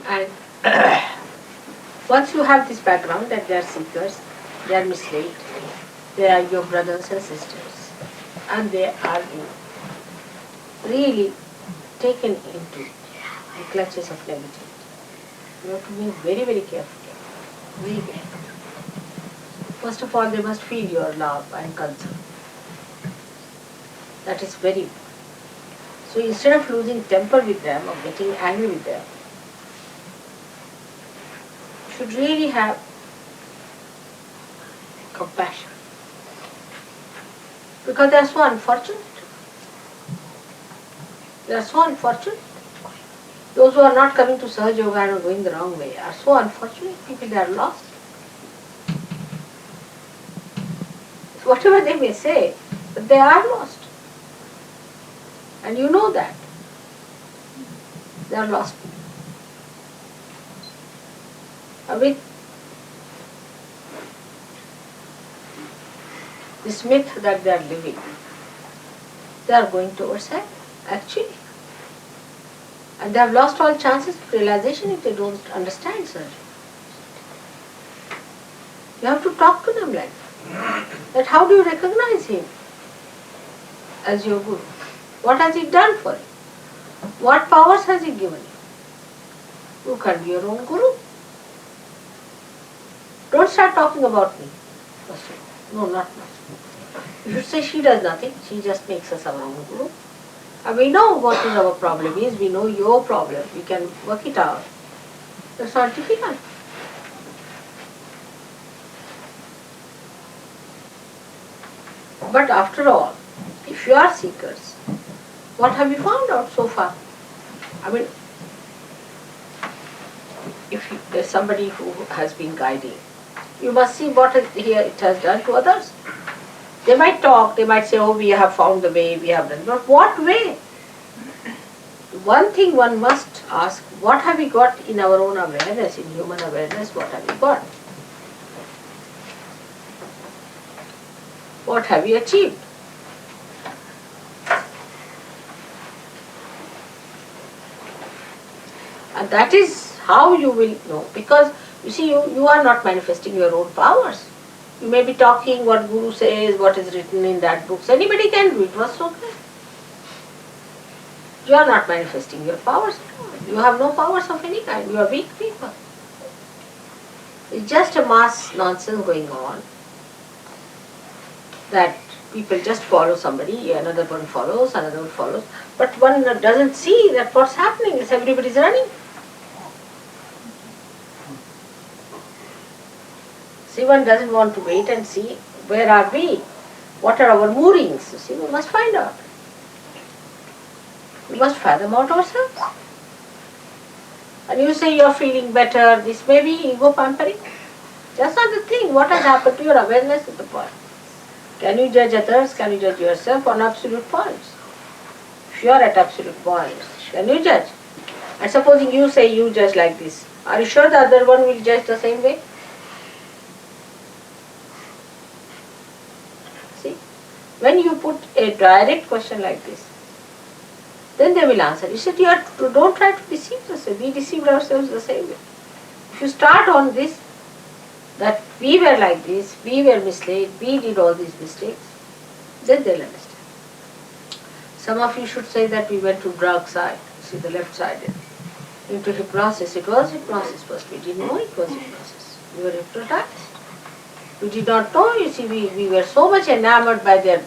And once you have this background that they are seekers, they are misled, they are your brothers and sisters, and they are really taken into the clutches of negativity. You have to be very, very careful. Very careful. First of all, they must feel your love and concern. That is very important. So instead of losing temper with them or getting angry with them, you should really have compassion. Because they are so unfortunate. They are so unfortunate. Those who are not coming to Sahaja Yoga and are going the wrong way are so unfortunate people, they are lost. Whatever they may say, but they are lost. And you know that. They are lost people. With this myth that they are living, they are going towards heaven, actually. And they have lost all chances of realization if they don't understand surgery. You have to talk to them like that. That how do you recognize him as your guru? What has he done for you? What powers has he given you? You can be your own guru. Don't start talking about me. No, not much. You should say she does nothing. She just makes us our own guru. And we know what is our problem is. We know your problem. We can work it out. That's not difficult. But after all, if you are seekers, what have you found out so far? I mean, if there's somebody who has been guiding, you must see what it has done to others. They might talk, they might say, oh, we have found the way, we have done. But what way? One thing one must ask, what have we got in our own awareness, in human awareness, what have we got? What have we achieved? And that is how you will know. Because, you see, you are not manifesting your own powers. You may be talking what Guru says, what is written in that book. So anybody can do it. What's okay? You are not manifesting your powers. You have no powers of any kind. You are weak people. It's just a mass nonsense going on. That people just follow somebody, another one follows, another one follows. But one doesn't see that what's happening is everybody's running. See, one doesn't want to wait and see where are we, what are our moorings. You see, we must find out. We must fathom out ourselves. And you say you are feeling better, this may be ego pampering. That's not the thing. What has happened to your awareness is the point. Can you judge others? Can you judge yourself on absolute points? If you are at absolute points, can you judge? And supposing you say you judge like this, are you sure the other one will judge the same way? See, when you put a direct question like this, then they will answer. You said, don't try to deceive yourself. We deceived ourselves the same way. If you start on this, that we were like this, we were misled, we did all these mistakes, then they'll understand. Some of you should say that we went to drug side, see the left side, into hypnosis. It was hypnosis first. We didn't know it was hypnosis. We were hypnotized. We did not know, you see, we were so much enamored by their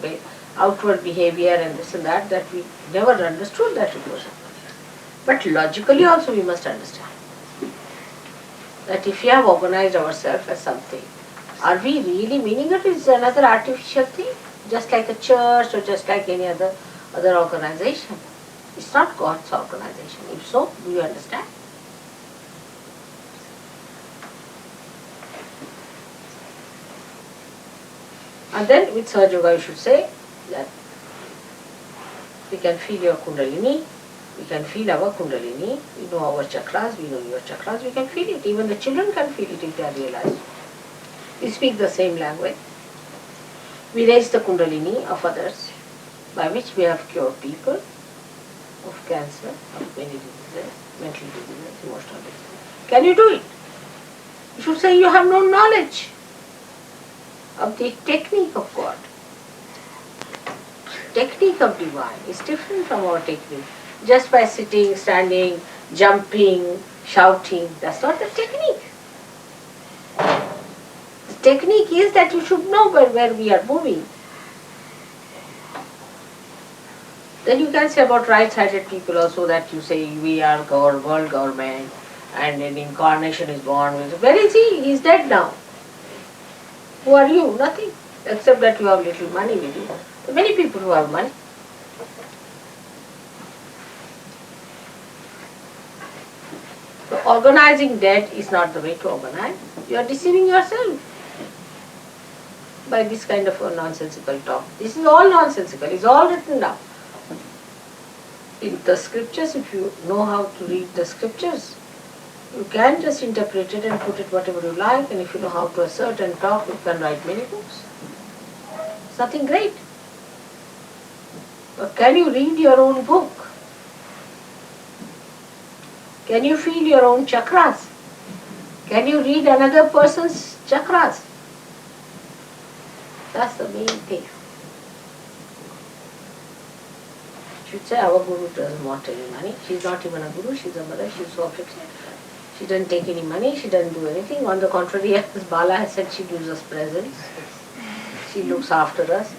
outward behavior and this and that we never understood that it was hypnosis. But logically also we must understand that if we have organized ourselves as something, are we really meaning it is another artificial thing? Just like a church or just like any other organization. It's not God's organization. If so, do you understand? And then with Sahaja Yoga you should say that we can feel your Kundalini, we can feel our Kundalini, we know our chakras, we know your chakras, we can feel it. Even the children can feel it if they are realized. We speak the same language. We raise the Kundalini of others by which we have cured people of cancer, of many diseases, mental diseases, emotional diseases. Can you do it? You should say you have no knowledge of the technique of God. Technique of divine is different from our technique. Just by sitting, standing, jumping, shouting, that's not the technique. The technique is that you should know where we are moving. Then you can say about right-sided people also that you say we are world government and an incarnation is born. Where is he? He is dead now. Who are you? Nothing. Except that you have little money with you. There are many people who have money. So organizing dead is not the way to organize. You are deceiving yourself by this kind of a nonsensical talk. This is all nonsensical. It's all written down. In the scriptures, if you know how to read the scriptures, you can just interpret it and put it whatever you like, and if you know how to assert and talk, you can write many books. It's nothing great. But can you read your own book? Can you feel your own chakras? Can you read another person's chakras? That's the main thing. Should say our guru doesn't want any money. She's not even a guru, she's a mother, she's so affectionate. She doesn't take any money, she doesn't do anything. On the contrary, as Bala has said, she gives us presents. She looks after us.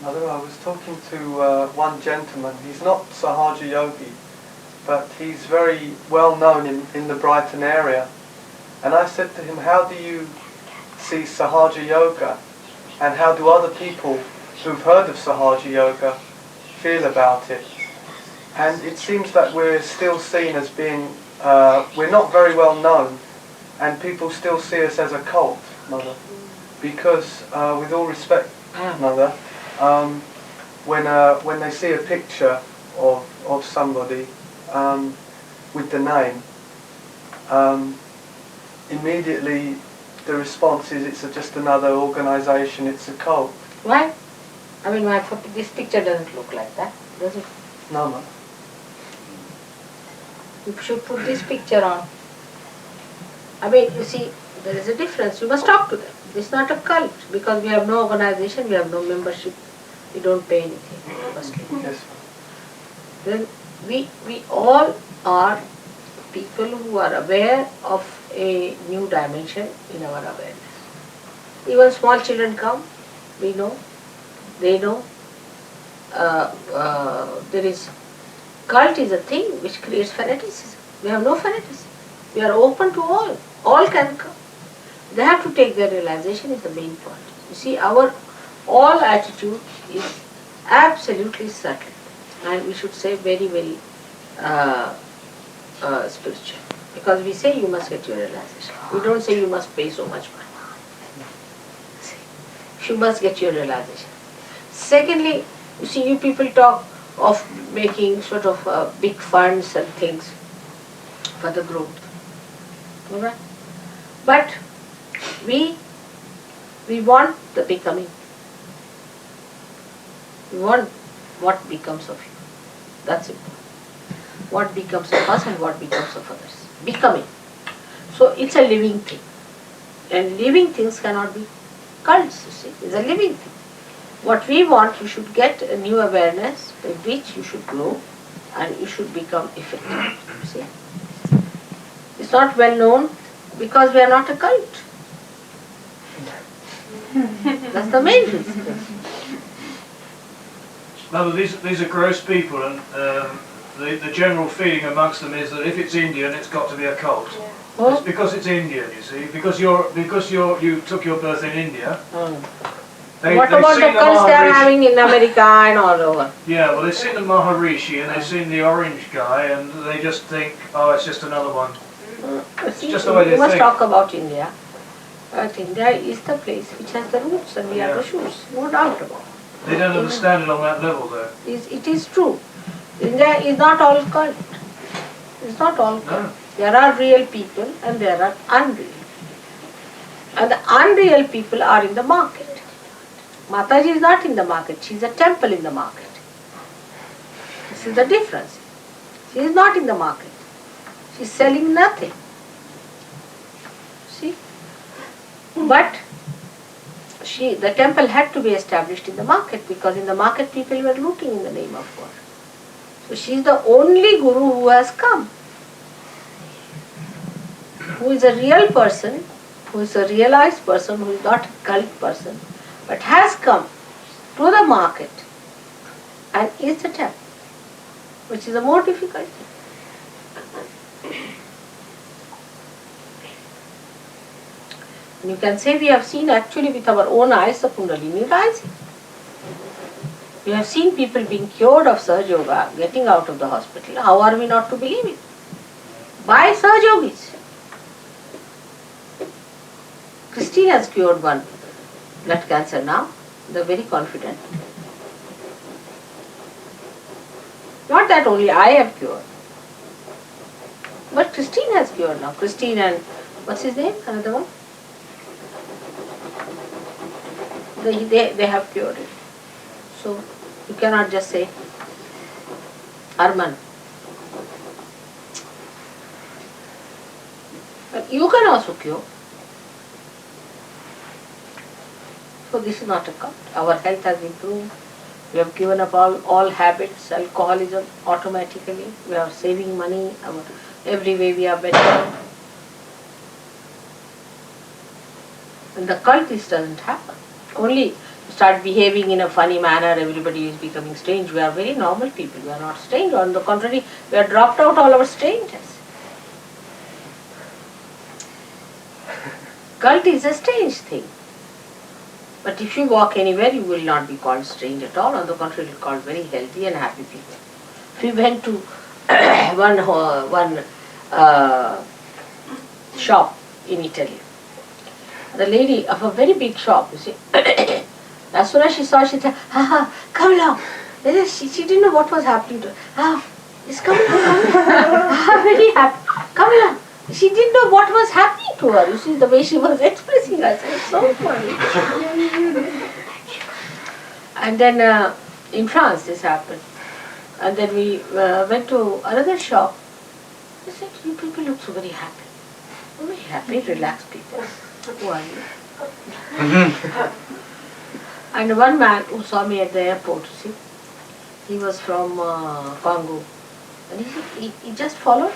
Mother, I was talking to one gentleman. He's not Sahaja Yogi, but he's very well known in the Brighton area. And I said to him, how do you see Sahaja Yoga? And how do other people who've heard of Sahaja Yoga feel about it? And it seems that we're still seen as being, we're not very well known, and people still see us as a cult, Mother. Because, with all respect, Mother, when they see a picture of somebody with the name, immediately the response is it's just another organisation, it's a cult. Why? I mean, this picture doesn't look like that, does it? No, Mother. You should put this picture on. I mean, you see, there is a difference. You must talk to them. It's not a cult because we have no organisation, we have no membership, we don't pay anything. Firstly. Yes. Then we all are people who are aware of a new dimension in our awareness. Even small children come, we know, they know. There is cult is a thing which creates fanaticism. We have no fanaticism. We are open to all. All can come. They have to take their realization is the main point. You see, our all attitude is absolutely subtle, and we should say very, very spiritual. Because we say you must get your realization. We don't say you must pay so much money. You must get your realization. Secondly, you see, you people talk of making sort of big funds and things for the growth. Alright? But we want the becoming. We want what becomes of you. That's it. What becomes of us and what becomes of others. Becoming. So it's a living thing. And living things cannot be cults, you see. It's a living thing. What we want, you should get a new awareness by which you should grow and you should become effective. You see. It's not well known because we are not a cult. That's the main reason. No, these are gross people, and the general feeling amongst them is that if it's Indian, it's got to be a cult. Oh. It's because it's Indian, you see, because you took your birth in India. What about the cults they are having in America and all over? Yeah, well, they've seen the Maharishi and they've seen the orange guy, and they just think, oh, it's just another one. It's See, just the way they you must think. talk about India. But India is the place which has the roots and we have the shoes. No doubt about it. They don't understand it on that level, though. It is true. India is not all cult. It's not all cult. No. There are real people and there are unreal. And the unreal people are in the market. Mataji is not in the market, she is a temple in the market. This is the difference. She is not in the market. She is selling nothing. See? But the temple had to be established in the market, because in the market people were looting in the name of God. So she is the only guru who has come, who is a real person, who is a realized person, who is not a cult person, but has come to the market and is the temple, which is a more difficult thing. And you can say we have seen actually with our own eyes the Kundalini rising. We have seen people being cured of Sahaja Yoga, getting out of the hospital. How are we not to believe it? By Sahaja Yogis. Christine has cured one blood cancer now. They are very confident. Not that only I have cured, but Christine has cured now. Christine and what's his name? Another one? They have cured it. So you cannot just say Arman. But you can also cure. So this is not a cult. Our health has improved. We have given up all habits, alcoholism automatically. We are saving money. Every way we are better. And the cult, this doesn't happen. Only start behaving in a funny manner, everybody is becoming strange. We are very normal people. We are not strange. On the contrary, we have dropped out all our strangeness. Cult is a strange thing. But if you walk anywhere, you will not be called strange at all. On the contrary, you will be called very healthy and happy people. If we went to one shop in Italy, the lady of a very big shop, you see, as soon as she saw, she said, come along. She didn't know what was happening to her. It's coming, very happy. Come along. She didn't know what was happening to her. You see, the way she was expressing herself. It's so funny. And then in France this happened. And then we went to another shop. I said, you people look so very happy. Very happy, relaxed people. Who are you? And one man who saw me at the airport, you see, he was from Congo. And he just followed.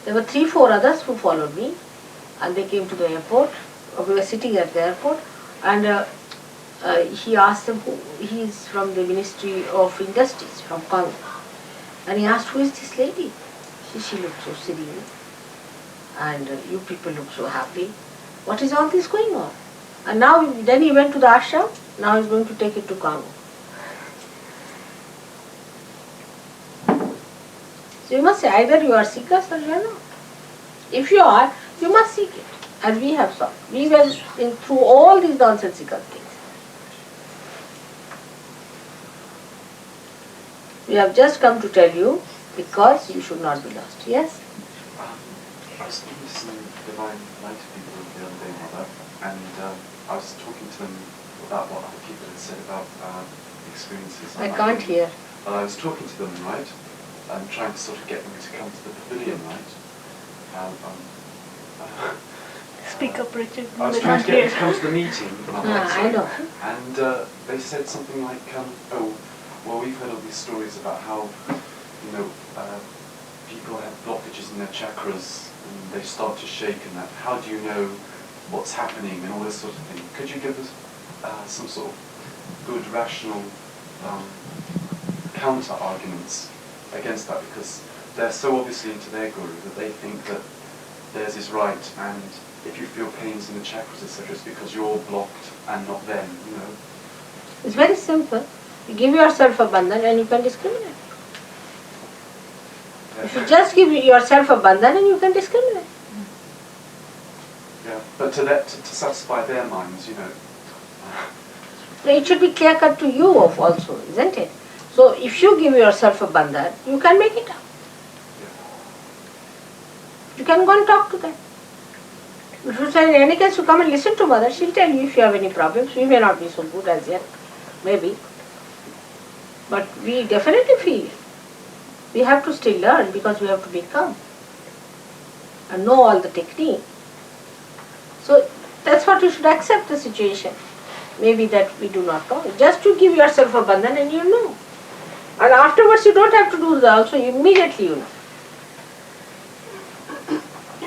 There were 3-4 others who followed me, and they came to the airport. We were sitting at the airport, and he asked them who he is from the Ministry of Industries from Congo, and he asked, who is this lady? She looked so serene, and you people look so happy. What is all this going on? And now then he went to the ashram. Now he is going to take it to Congo. So you must say either you are seekers or you are not. If you are, you must seek it, as we have sought. We went through all these nonsensical things. We have just come to tell you because you should not be lost. Yes? I was listening to Divine Light people the other day, Mother, and I was talking to them about what other people had said about experiences. I can't hear. Well, I was talking to them, right? I'm trying to sort of get them to come to the pavilion, right? Speak up, Richard. I was trying to get them to come to the meeting. I know. And they said something like, oh, well, we've heard all these stories about how, you know, people have blockages in their chakras and they start to shake and that. How do you know what's happening and all this sort of thing? Could you give us some sort of good, rational counter-arguments against that? Because they're so obviously into their guru that they think that theirs is right, and if you feel pains in the chakras, etc., it's because you're blocked and not them, you know. It's very simple. You give yourself a bandhan and you can discriminate. Yeah. You should just give yourself a bandhan and you can discriminate. Yeah, but to satisfy their minds, you know. So it should be clear cut to you also, isn't it? So if you give yourself a bandhan, you can make it up. Yeah. You can go and talk to them. If you say in any case you come and listen to mother, she'll tell you if you have any problems. We may not be so good as yet, maybe. But we definitely feel. We have to still learn because we have to become and know all the technique. So that's what you should accept the situation. Maybe that we do not know. Just to give yourself a bandhan and you know. And afterwards you don't have to do that also, immediately you know.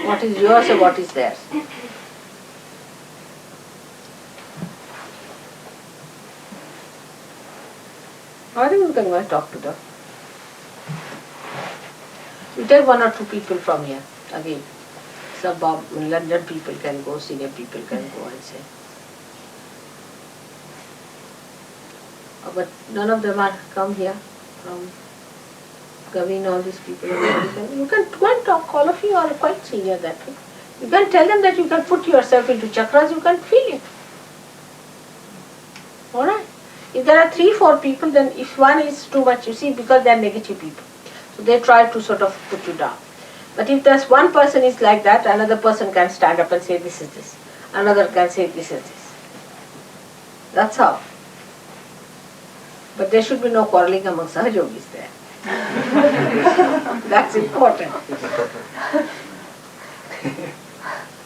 What is yours and what is theirs. I think we can go and talk to them. You take one or two people from here again. Some London people can go, senior people can go and say. But none of them are come here from Gavin, all these people. You can go and talk, all of you are quite senior that way. You can tell them that you can put yourself into chakras, you can feel it. Alright? If there are 3-4 people, then if one is too much, you see, because they are negative people. So they try to sort of put you down. But if there's one person is like that, another person can stand up and say this is this. Another can say this is this. That's how. But there should be no quarreling among Sahaja Yogis there. That's important.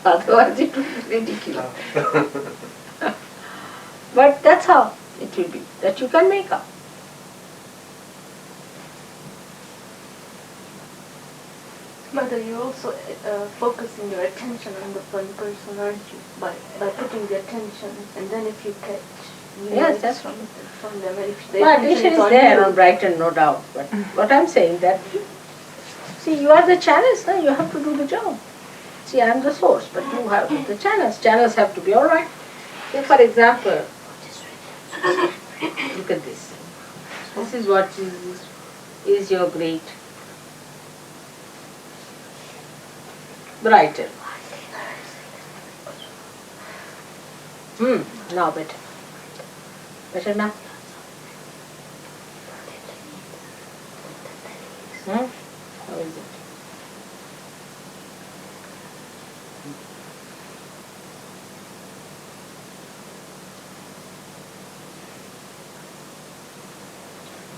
Otherwise it would be ridiculous. But that's how it will be, that you can make up. Mother, you also focusing your attention on the one person, aren't you? By putting the attention, and then if you catch, you Yes, know that's from them. And if the My attention attention is on there you, on Brighton, no doubt. But what I'm saying that, see, you are the channels, no? You have to do the job. See, I am the source, but you have the channels. Channels have to be all right. Say, for example, look at this. This is what is your great Brighton. Now better. Better now? How is it?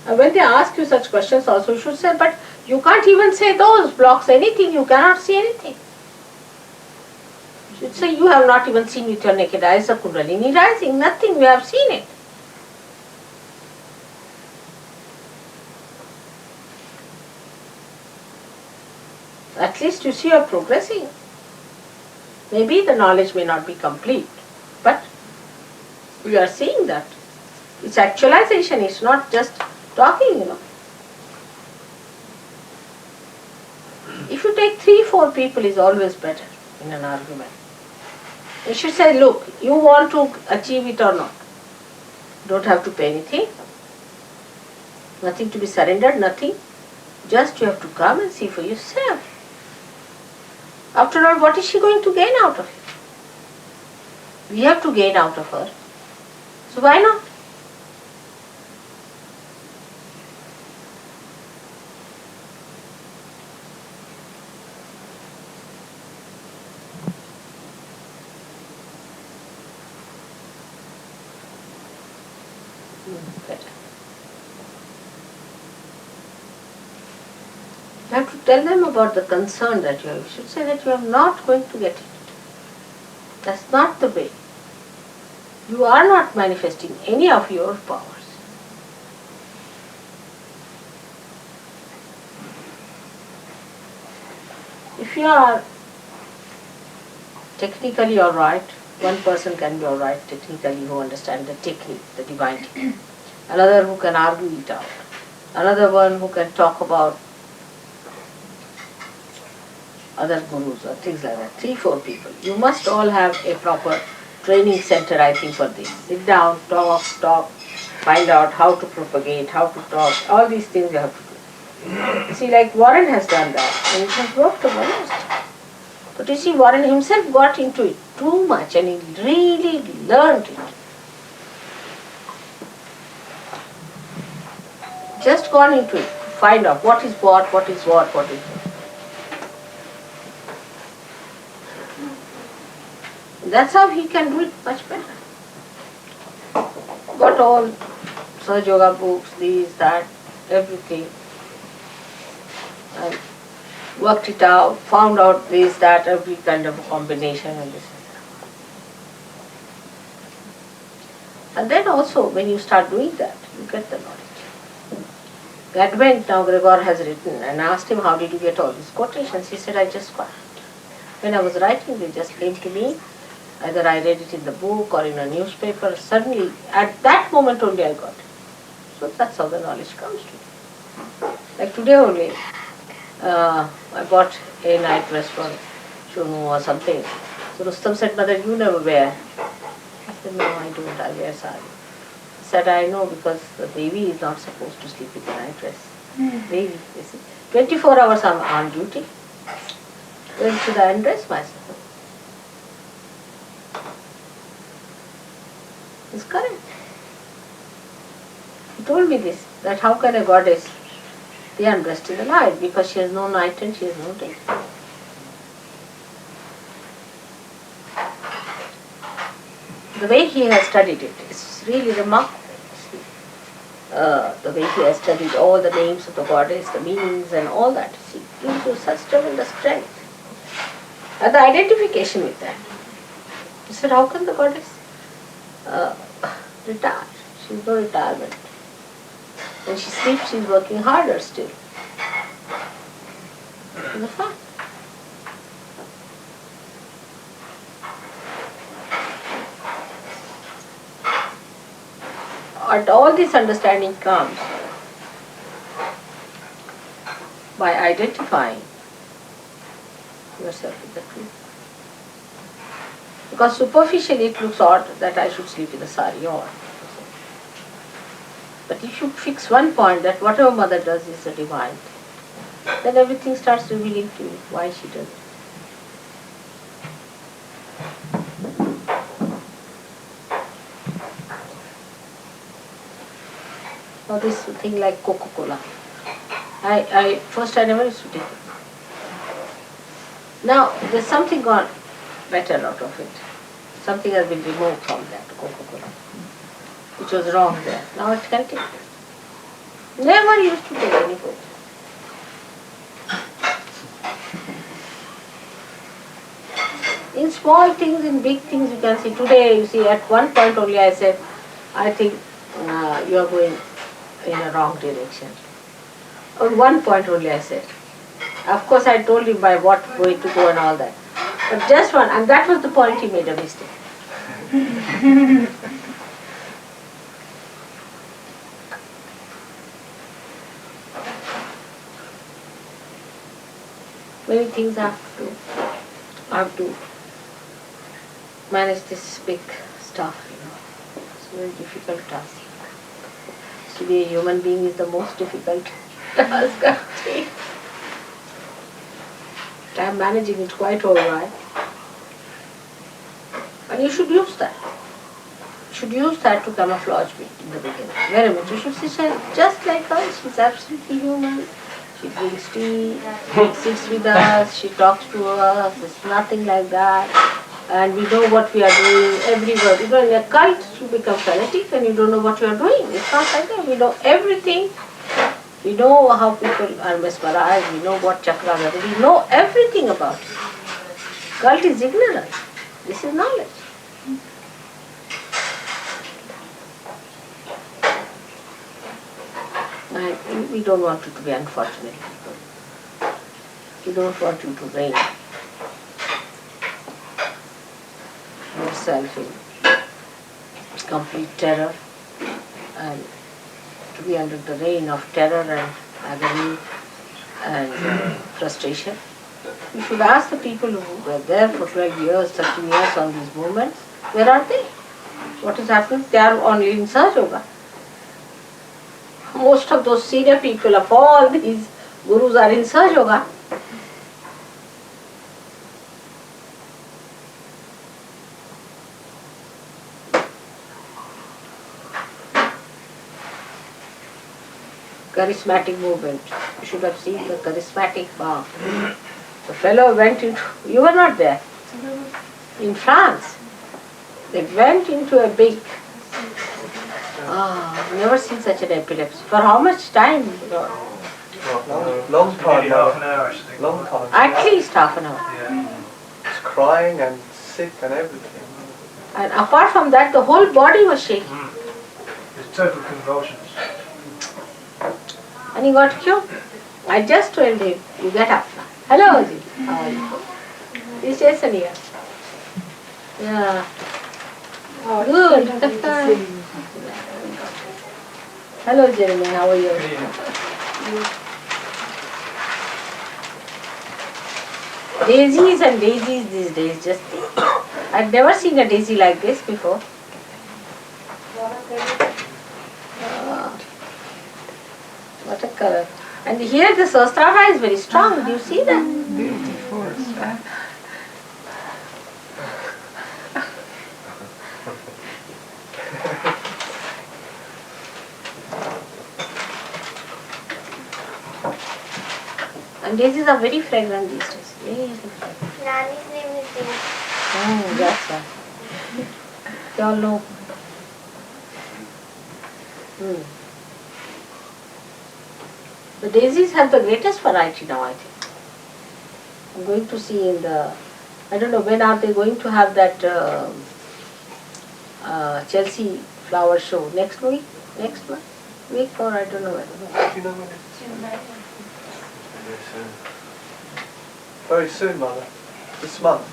When they ask you such questions also, you should say, but you can't even say those blocks, anything, you cannot see anything. You should say, you have not even seen with your naked eyes a Kundalini rising, nothing, we have seen it. At least you see you are progressing. Maybe the knowledge may not be complete, but we are seeing that. It's actualization, it's not just talking, you know. If you take 3-4 people is always better in an argument. You should say, look, you want to achieve it or not. Don't have to pay anything. Nothing to be surrendered, nothing. Just you have to come and see for yourself. After all, what is she going to gain out of it? We have to gain out of her. So why not? Better. You have to tell them about the concern that you have. You should say that you are not going to get it. That's not the way. You are not manifesting any of your powers. If you are technically alright, one person can be alright technically who understands the technique, the divine technique. Another who can argue it out. Another one who can talk about other gurus or things like that. 3-4 people. You must all have a proper training center, I think, for this. Sit down, talk, find out how to propagate, how to talk. All these things you have to do. See, like Warren has done that, and it has worked the most. But you see, Warren himself got into it too much, and he really learned it. Just gone into it to find out what is what is what is what. That's how he can do it much better. Got all Sahaja Yoga books, these, that, everything. And worked it out, found out this, that, every kind of combination and this and that. And then also when you start doing that, you get the knowledge. That went now Gregor has written, and asked him, how did you get all these quotations? He said, I just got it. When I was writing, they just came to me. Either I read it in the book or in a newspaper. Suddenly, at that moment only I got it. So that's how the knowledge comes to me. Like today only, I bought a night dress for Shunu or something. So Rustam said, Mother, you never wear. I said, no, I don't, I wear sari. He said, I know, because the baby is not supposed to sleep with the night dress. Baby, you see. 24 hours I'm on duty. When should I undress myself? It's correct. He told me this, that how can a goddess be undressed in the night, because she has no night and she has no day. The way he has studied it is really remarkable. The way he has studied all the names of the goddess, the meanings and all that, see, gives you such tremendous strength. And the identification with that. He said, how can the goddess retire? She has no retirement. When she sleeps, she is working harder still. It's a fact. And all this understanding comes by identifying yourself with the truth. Because superficially it looks odd that I should sleep in a sari or. But if you fix one point that whatever mother does is a divine thing, then everything starts revealing to you why she does it. Now this thing like Coca-Cola, first I never used to take it. Now there's something gone better out of it. Something has been removed from that Coca-Cola, which was wrong there. Now it can take it. Never used to take any food. In small things, in big things, you can see. Today, you see, at one point only I said, I think you are going in a wrong direction. At one point only I said. Of course I told him by what way to go and all that. But just one, and that was the point he made a mistake. Many things I have to manage this big stuff, It's a very difficult task. To be a human being is the most difficult task I take. I'm managing it quite all right. And you should use that. You should use that to camouflage me in the beginning. Very much. You should see her just like her. She's absolutely human. She drinks tea, sits with us, she talks to us. It's nothing like that. And we know what we are doing, every word. In a cult, you become fanatic and you don't know what you are doing. It's not like that. We know everything. We know how people are mesmerized. We know what chakras are. We know everything about it. Cult is ignorance. This is knowledge. And we don't want you to be unfortunate people. We don't want you to reign yourself in complete terror and to be under the reign of terror and agony and frustration. You should ask the people who were there for 12 years, 13 years on these movements, where are they? What is happening? They are only in Sahaja Yoga. Most of those senior people of all these gurus are in Sahaja Yoga. Charismatic movement. You should have seen the charismatic Bach. The fellow went into, you were not there, in France. They went into a big, never seen such an epilepsy. For how much time? Lord? Long time, Nearly half an Mother. hour, I think. Long time. At least half an hour. Yeah. It's crying and sick and everything. And apart from that, the whole body was shaking. It's total convulsions. And he got cured. I just told him, you get up now. Hello, Ajit. How are you? He's Jason here. Yeah. Good. Hello, Jeremy. How are you? Daisies and daisies these days. Just I've never seen a daisy like this before. What a color. And here the Sahasrara is very strong. Do you see that? Beautiful. And daisies are very fragrant these days. Very fragrant. Nani's name is Deepening. Oh, that's why. They all know. The daisies have the greatest variety now, I think. I'm going to see in the, I don't know when are they going to have that Chelsea flower show. Next week? Next month? Week or I don't know when. Do you know when it's? Very soon, Mother. This month.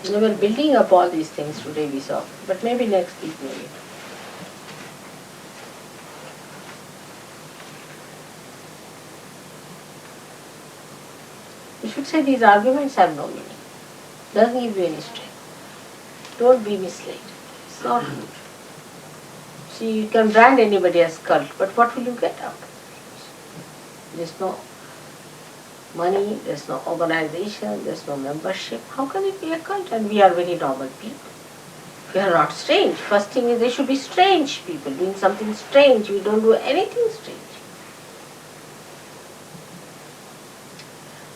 They were building up all these things today we saw. But maybe next week maybe. You should say these arguments have no meaning. Doesn't give you any strength. Don't be misled. It's not good. See, you can brand anybody as cult, but what will you get out of it? There's no money, there's no organization, there's no membership. How can it be a cult? And we are very normal people. We are not strange. First thing is they should be strange people, doing something strange. We don't do anything strange.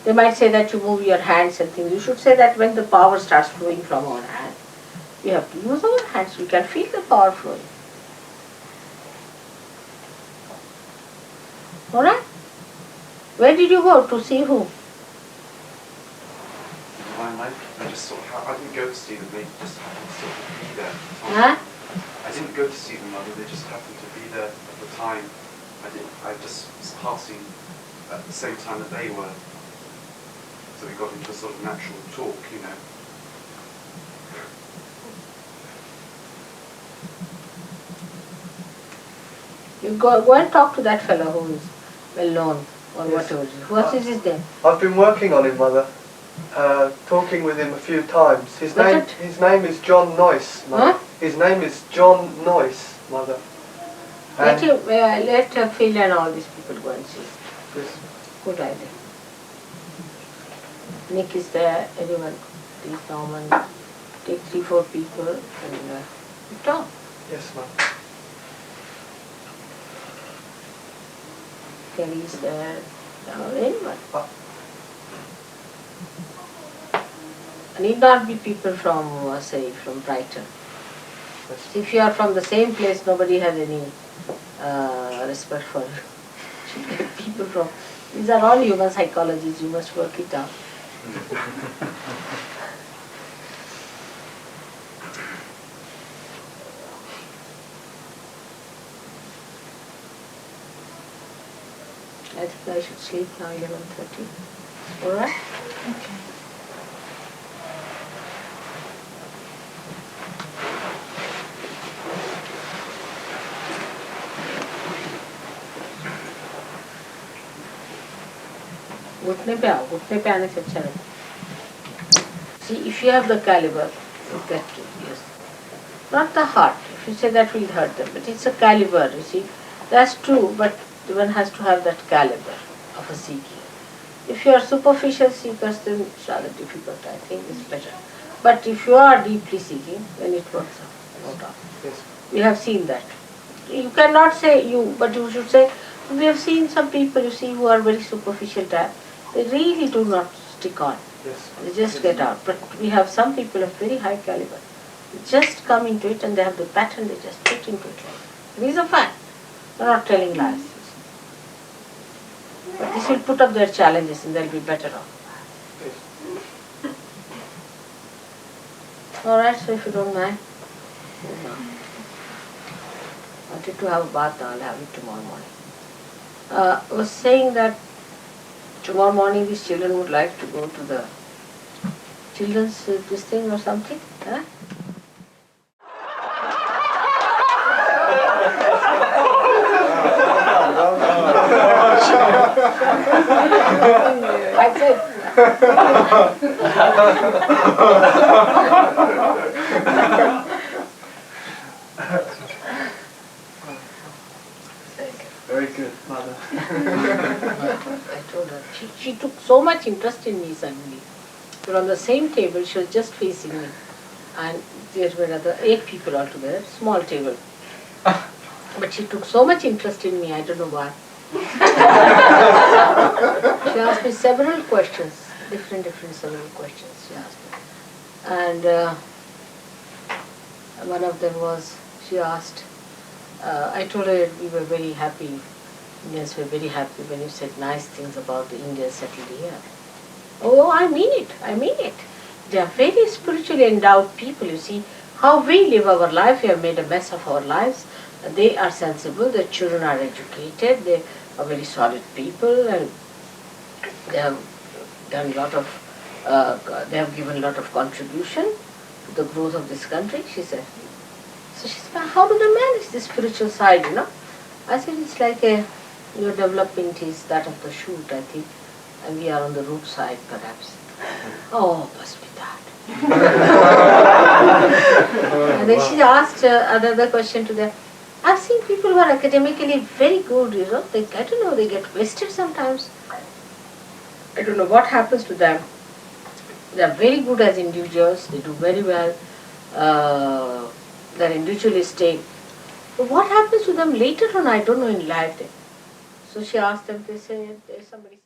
They might say that you move your hands and things. You should say that when the power starts flowing from our hand, we have to use our hands. We can feel the power flowing. Alright? Where did you go? To see who? I just sort of, I didn't go to see them, they just happened to sort of be there. Huh? I didn't go to see them, Mother, they just happened to be there at the time. I just was passing at the same time that they were. So we got into a sort of natural talk, you know. You go and talk to that fellow who is well known or Yes. whatever. What is his name? I've been working on him, Mother. Talking with him a few times. His name is John Noyce, Mother. Huh? His name is John Noyce, Mother. Let And Phil and all these people go and see. yes, Good idea. Nick is there, everyone. Please, Norman. Take 3-4 people and talk. yes, Mother. Kelly is there, anyone. Need not be people from, say, from Brighton. Yes. If you are from the same place, nobody has any respect for you. You should get people from. These are all human psychologies. You must work it out. I think I should sleep now. 11:30. All right. Okay. घुटने पे आओ, घुटने पे आने से अच्छा लगता. See, if you have the caliber, you get to, yes. Not the heart. If you say that will hurt them, but it's a caliber, you see. That's true, but one has to have that caliber of a seeking. If you are superficial seekers, then it's rather difficult, I think it's better. But if you are deeply seeking, then it works out, no doubt. Yes. We have seen that. You cannot say you, but you should say, we have seen some people, you see, who are very superficial type. They really do not stick on. Yes. They just get out. But we have some people of very high caliber. just come into it and they have the pattern, they just fit into it. These are fact. They're not telling lies. But this will put up their challenges and they'll be better off. Alright, so if you don't mind. I wanted to have a bath now, I'll have it tomorrow morning. I was saying that tomorrow morning these children would like to go to the children's this thing or something. Huh? I said. Very good, Mother. I told her. She took so much interest in me suddenly. We were on the same table, she was just facing me. And there were other 8 people altogether, small table. But she took so much interest in me, I don't know why. She asked me several questions, different several questions she asked me. And one of them was, she asked, I told her we were very happy, Indians were very happy when you said nice things about the Indians settled here. Oh, I mean it. They are very spiritually endowed people, you see. How we live our life, we have made a mess of our lives. They are sensible, their children are educated, they are very solid people, and they have done a lot of, they have given a lot of contribution to the growth of this country, she said. So she said, how do they manage the spiritual side, you know? I said, it's like your development is that of the shoot, I think, and we are on the root side, perhaps. Oh, must be that. And then she asked another question to them. I've seen people who are academically very good, you know, I don't know, they get wasted sometimes. I don't know what happens to them. They are very good as individuals, they do very well, they're individualistic. But what happens to them later on, I don't know, in life. So she asked them, they said, somebody said,